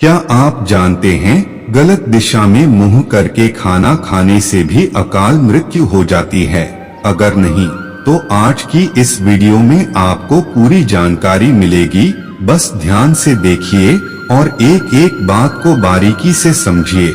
क्या आप जानते हैं गलत दिशा में मुंह करके खाना खाने से भी अकाल मृत्यु हो जाती है? अगर नहीं तो आज की इस वीडियो में आपको पूरी जानकारी मिलेगी। बस ध्यान से देखिए और एक एक बात को बारीकी से समझिए।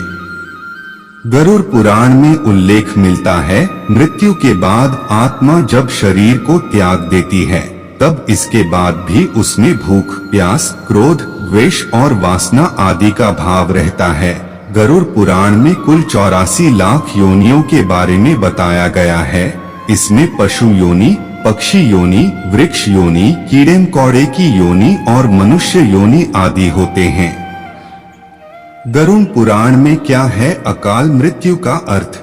गरुड़ पुराण में उल्लेख मिलता है, मृत्यु के बाद आत्मा जब शरीर को त्याग देती है तब इसके बाद भी उसमें भूख, प्यास, क्रोध, द्वेष और वासना आदि का भाव रहता है। गरुड़ पुराण में कुल 84 लाख योनियों के बारे में बताया गया है। इसमें पशु योनि, पक्षी योनि, वृक्ष योनि, कीड़े मकोड़े की योनि और मनुष्य योनि आदि होते हैं। गरुड़ पुराण में क्या है अकाल मृत्यु का अर्थ?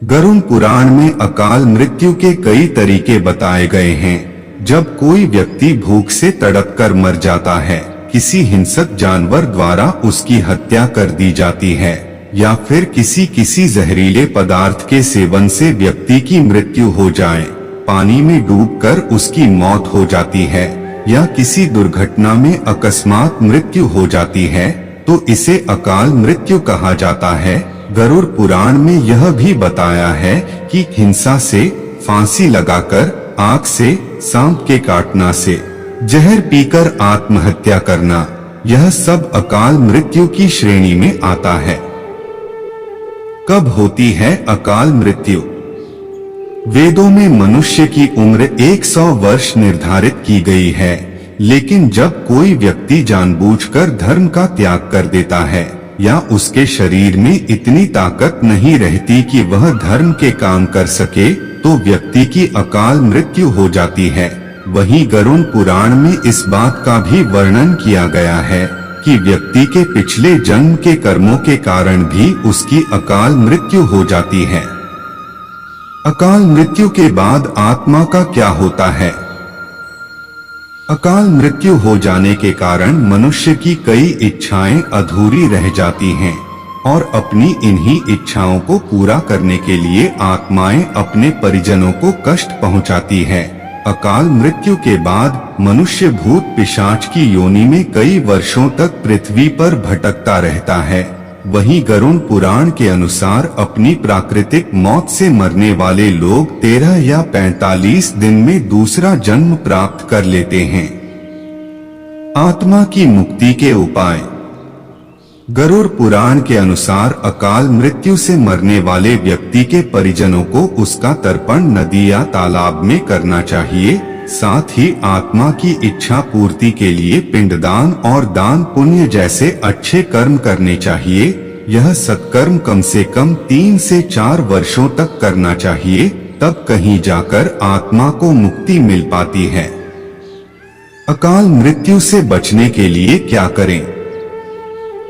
गरुड़ पुराण में अकाल मृत्यु के कई तरीके बताए गए हैं। जब कोई व्यक्ति भूख से तड़प कर मर जाता है, किसी हिंसक जानवर द्वारा उसकी हत्या कर दी जाती है, या फिर किसी जहरीले पदार्थ के सेवन से व्यक्ति की मृत्यु हो जाए, पानी में डूबकर उसकी मौत हो जाती है, या किसी दुर्घटना में अकस्मात मृत्यु हो जाती है, तो इसे अकाल मृत्यु कहा जाता है। गरुड़ पुराण में यह भी बताया है कि हिंसा से, फांसी लगाकर, आग से, सांप के काटना से, जहर पीकर आत्महत्या करना, यह सब अकाल मृत्यु की श्रेणी में आता है। कब होती है अकाल मृत्यु? वेदों में मनुष्य की उम्र 100 वर्ष निर्धारित की गई है, लेकिन जब कोई व्यक्ति जानबूझकर धर्म का त्याग कर देता है या उसके शरीर में इतनी ताकत नहीं रहती कि वह धर्म के काम कर सके, तो व्यक्ति की अकाल मृत्यु हो जाती है। वहीं गरुड़ पुराण में इस बात का भी वर्णन किया गया है कि व्यक्ति के पिछले जन्म के कर्मों के कारण भी उसकी अकाल मृत्यु हो जाती है। अकाल मृत्यु के बाद आत्मा का क्या होता है? अकाल मृत्यु हो जाने के कारण मनुष्य की कई इच्छाएं अधूरी रह जाती हैं और अपनी इन्हीं इच्छाओं को पूरा करने के लिए आत्माएं अपने परिजनों को कष्ट पहुंचाती है। अकाल मृत्यु के बाद मनुष्य भूत पिशाच की योनि में कई वर्षों तक पृथ्वी पर भटकता रहता है। वहीं गरुड़ पुराण के अनुसार अपनी प्राकृतिक मौत से मरने वाले लोग 13 या 45 दिन में दूसरा जन्म प्राप्त कर लेते हैं। आत्मा की मुक्ति के उपाय। गरुड़ पुराण के अनुसार अकाल मृत्यु से मरने वाले व्यक्ति के परिजनों को उसका तर्पण नदी या तालाब में करना चाहिए। साथ ही आत्मा की इच्छा पूर्ति के लिए पिंडदान और दान पुण्य जैसे अच्छे कर्म करने चाहिए। यह सत्कर्म कम से कम 3 से 4 वर्षों तक करना चाहिए, तब कहीं जाकर आत्मा को मुक्ति मिल पाती है। अकाल मृत्यु से बचने के लिए क्या करें?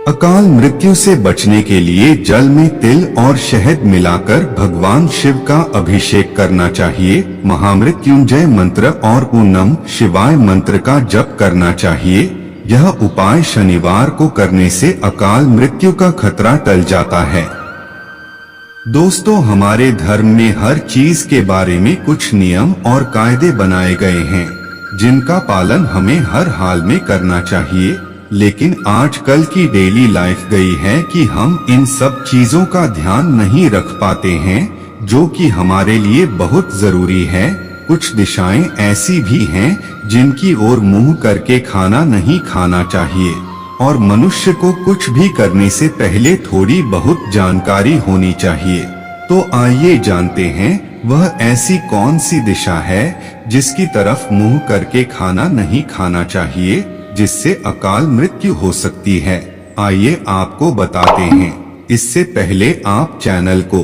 अकाल मृत्यु से बचने के लिए जल में तिल और शहद मिलाकर भगवान शिव का अभिषेक करना चाहिए। महामृत्युंजय मंत्र और ओम नमः शिवाय मंत्र का जप करना चाहिए। यह उपाय शनिवार को करने से अकाल मृत्यु का खतरा टल जाता है। दोस्तों, हमारे धर्म में हर चीज के बारे में कुछ नियम और कायदे बनाए गए हैं, जिनका पालन हमें हर हाल में करना चाहिए। लेकिन आजकल की डेली लाइफ गई है कि हम इन सब चीजों का ध्यान नहीं रख पाते हैं, जो कि हमारे लिए बहुत जरूरी है। कुछ दिशाएं ऐसी भी हैं जिनकी ओर मुंह करके खाना नहीं खाना चाहिए, और मनुष्य को कुछ भी करने से पहले थोड़ी बहुत जानकारी होनी चाहिए। तो आइए जानते हैं वह ऐसी कौन सी दिशा है जिसकी तरफ मुंह करके खाना नहीं खाना चाहिए, जिससे अकाल मृत्यु हो सकती है। आइए आपको बताते हैं। इससे पहले आप चैनल को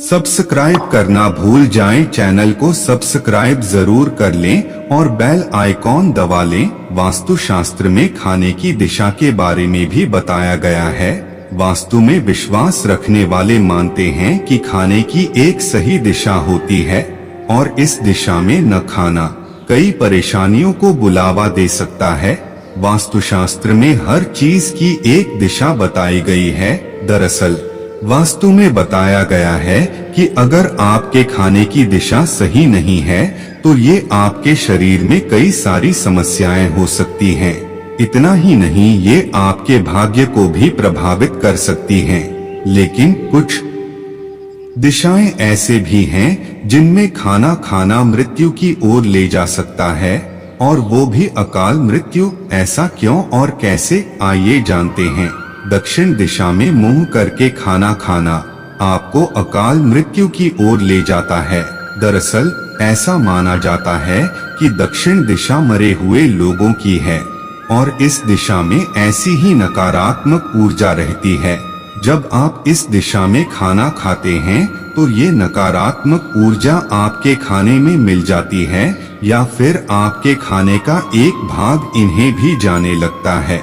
सब्सक्राइब करना भूल जाएं। चैनल को सब्सक्राइब जरूर कर लें और बेल आइकॉन दबा लें। वास्तुशास्त्र में खाने की दिशा के बारे में भी बताया गया है। वास्तु में विश्वास रखने वाले मानते हैं कि खाने की एक सही दिशा होती है और इस दिशा में न खाना कई परेशानियों को बुलावा दे सकता है। वास्तुशास्त्र में हर चीज की एक दिशा बताई गई है। दरअसल वास्तु में बताया गया है कि अगर आपके खाने की दिशा सही नहीं है तो ये आपके शरीर में कई सारी समस्याएं हो सकती हैं। इतना ही नहीं, ये आपके भाग्य को भी प्रभावित कर सकती हैं। लेकिन कुछ दिशाएं ऐसे भी हैं जिनमें खाना खाना मृत्यु की ओर ले जा सकता है, और वो भी अकाल मृत्यु। ऐसा क्यों और कैसे, आइए जानते हैं। दक्षिण दिशा में मुंह करके खाना खाना आपको अकाल मृत्यु की ओर ले जाता है। दरअसल ऐसा माना जाता है कि दक्षिण दिशा मरे हुए लोगों की है, और इस दिशा में ऐसी ही नकारात्मक ऊर्जा रहती है। जब आप इस दिशा में खाना खाते हैं तो ये नकारात्मक ऊर्जा आपके खाने में मिल जाती है, या फिर आपके खाने का एक भाग इन्हें भी जाने लगता है।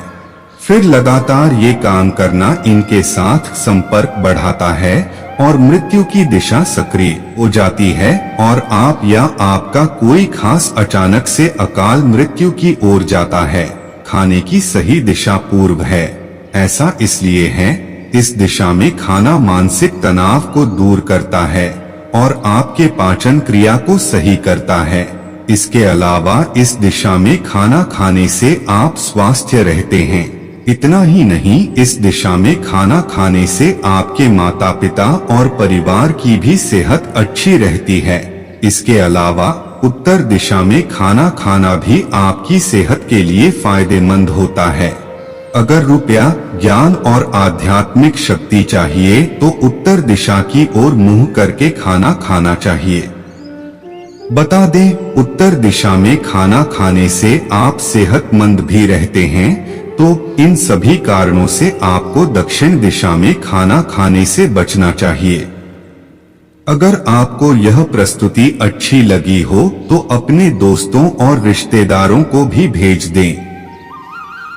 फिर लगातार ये काम करना इनके साथ संपर्क बढ़ाता है और मृत्यु की दिशा सक्रिय हो जाती है, और आप या आपका कोई खास अचानक से अकाल मृत्यु की ओर जाता है। खाने की सही दिशा पूर्व है। ऐसा इसलिए है, इस दिशा में खाना मानसिक तनाव को दूर करता है और आपके पाचन क्रिया को सही करता है। इसके अलावा इस दिशा में खाना खाने से आप स्वस्थ रहते हैं। इतना ही नहीं, इस दिशा में खाना खाने से आपके माता पिता और परिवार की भी सेहत अच्छी रहती है। इसके अलावा उत्तर दिशा में खाना खाना भी आपकी सेहत के लिए फायदेमंद होता है। अगर रुपया, ज्ञान और आध्यात्मिक शक्ति चाहिए तो उत्तर दिशा की ओर मुंह करके खाना खाना चाहिए। बता दें, उत्तर दिशा में खाना खाने से आप सेहतमंद भी रहते हैं, तो इन सभी कारणों से आपको दक्षिण दिशा में खाना खाने से बचना चाहिए। अगर आपको यह प्रस्तुति अच्छी लगी हो तो अपने दोस्तों और रिश्तेदारों को भी भेज दें।